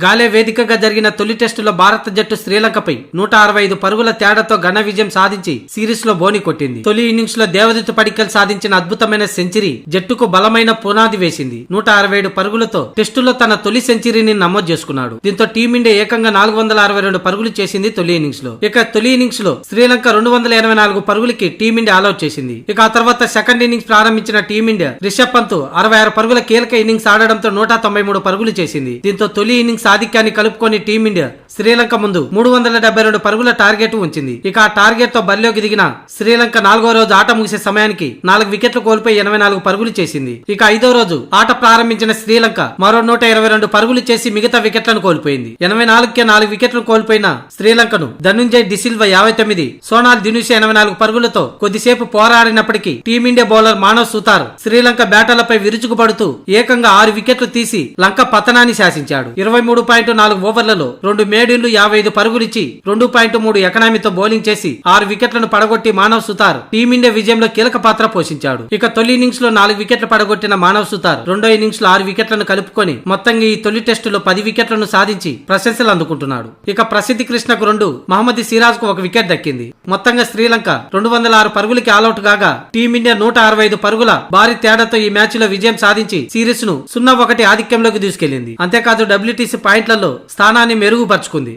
గాలే వేదికగా జరిగిన తొలి టెస్టులో భారత జట్టు శ్రీలంకపై 165 పరుగుల తేడాతో ఘన విజయం సాధించి సిరీస్ లో బోని కొట్టింది. తొలి ఇన్నింగ్స్ లో దేవదత్ పడిక్కల్ సాధించిన అద్భుతమైన సెంచరీ జట్టుకు బలమైన పునాది వేసింది. 167 పరుగులతో టెస్టులో తన తొలి సెంచరీని నమోదు చేసుకున్నాడు. దీంతో టీమిండియా ఏకంగా 462 పరుగులు చేసింది తొలి ఇన్నింగ్స్ లో. ఇక తొలి ఇన్నింగ్స్ లో శ్రీలంక 284 పరుగులకి టీమిండియా ఆల్అౌట్ చేసింది. ఇక ఆ తర్వాత సెకండ్ ఇన్నింగ్స్ ప్రారంభించిన టీమిండియా రిషబ్ పంత్ 66 పరుగుల కీలక ఇన్నింగ్స్ ఆడడంతో 193 పరుగులు చేసింది. దీంతో తొలి ఇన్నింగ్స్ ఆధిక్యాన్ని కలుపుకొని టీమిండియా శ్రీలంక ముందు 372 పరుగుల టార్గెట్ ఉంచింది. ఇక ఆ టార్గెట్ తో బరిలోకి దిగిన శ్రీలంక 4వ రోజు ఆట ముగిసే సమయానికి 4 వికెట్లు కోల్పోయి 84 పరుగులు చేసింది. ఇక 5వ రోజు ఆట ప్రారంభించిన శ్రీలంక మరో 122 పరుగులు చేసి మిగతా వికెట్లను కోల్పోయింది. 84కే 4 వికెట్లు కోల్పోయిన శ్రీలంకను ధనుంజయ్ డిసిల్వా 59, సోనాల్ దినుషి 84 పరుగులతో కొద్దిసేపు పోరాడినప్పటికీ టీమిండియా బౌలర్ మానవ్ సుతార్ శ్రీలంక బ్యాటర్లపై విరుచుకుపడుతూ ఏకంగా 6 వికెట్లు తీసి లంక పతనాన్ని శాసించాడు. 23.4 ఓవర్లలో 2 మేడిళ్లు 55 పరుగులిచ్చి 2.3 ఎకనామీతో బౌలింగ్ చేసి 6 వికెట్లను పడగొట్టి మానవ్ సుతార్ టీమిండియా విజయంలో కీలక పాత్ర పోషించాడు. ఇక తొలి ఇన్నింగ్స్ లో 4 వికెట్లు పడగొట్టిన మానవ్ సుతార్ రెండో ఇన్నింగ్స్ లో 6 వికెట్లను కలుపుకొని మొత్తంగా ఈ తొలి టెస్టులో 10 వికెట్లను సాధించి ప్రశంసలు అందుకుంటున్నాడు. ఇక ప్రసిద్ధి కృష్ణకు 2, మహమ్మద్ సిరాజ్ కు 1 వికెట్ దక్కింది. మొత్తంగా శ్రీలంక 206 పరుగులకి ఆల్అౌట్ కాగా టీమిండియా 165 పరుగుల భారీ తేడాతో ఈ మ్యాచ్ లో విజయం సాధించి సిరీస్ ను 0-1 ఆధిక్యంలోకి దూసుకెళ్లింది. అంతేకాదు WTC పాయింట్లలో స్థానాన్ని మెరుగుపరుచుకుంది.